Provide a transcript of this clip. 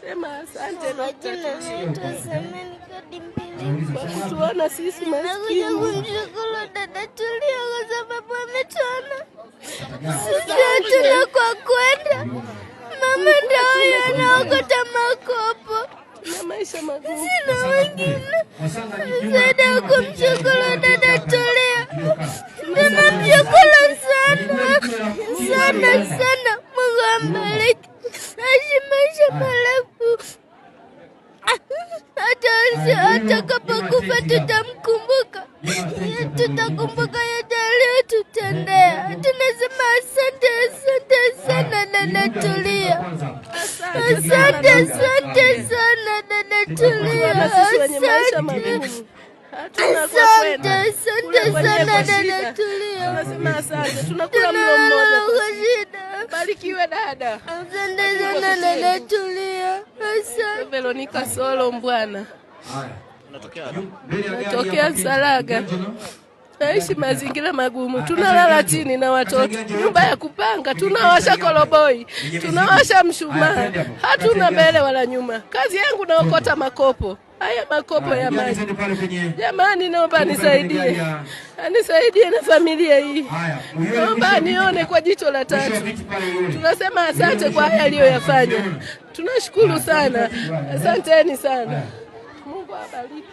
Sema asante Majina naitwa Semeni Kadimbili. kwa kutuona sisi maskini. Kumshukuru dada Tulia kwa sababu ametuona. Sisi hatuna kwa kwenda. Mama ndio huyo anaokota makopo. Na maisha magumu. Sina wengine. Zaidi ya kumshukuru dada Tulia. Tunamshukuru sana. Sana sana. Mungu ambariki. Aishi maisha marefu. Atakapokufa tutamkumbuka. Tutakumbuka yote aliyotutendea. Tunasema asante, asante sana dada Tulia. Asante sana dada Tulia. Asante sana dada Tulia. Tunasema asante. Tunakula mlo mmoja. Barikiwe dada. Asante sana dada Tulia. Asante. Veronica Solo Mbwana. Natokea Salaga. Naishi mazingira magumu. Tunalala chini na watoto. Nyumba ya kupanga. Tunawasha koroboi. Tunawasha mshumaa. Hatuna mbele wala nyuma. Kazi yangu naokota makopo. Haya makopo ya maji. Jamani, naomba nisaidie. Nisaidie na familia hii. Naomba nione kwa jicho la tatu. Tunasema asante kwa haya aliyoyafanya. Tunashukuru sana. Asanteni sana. Mungu awabariki.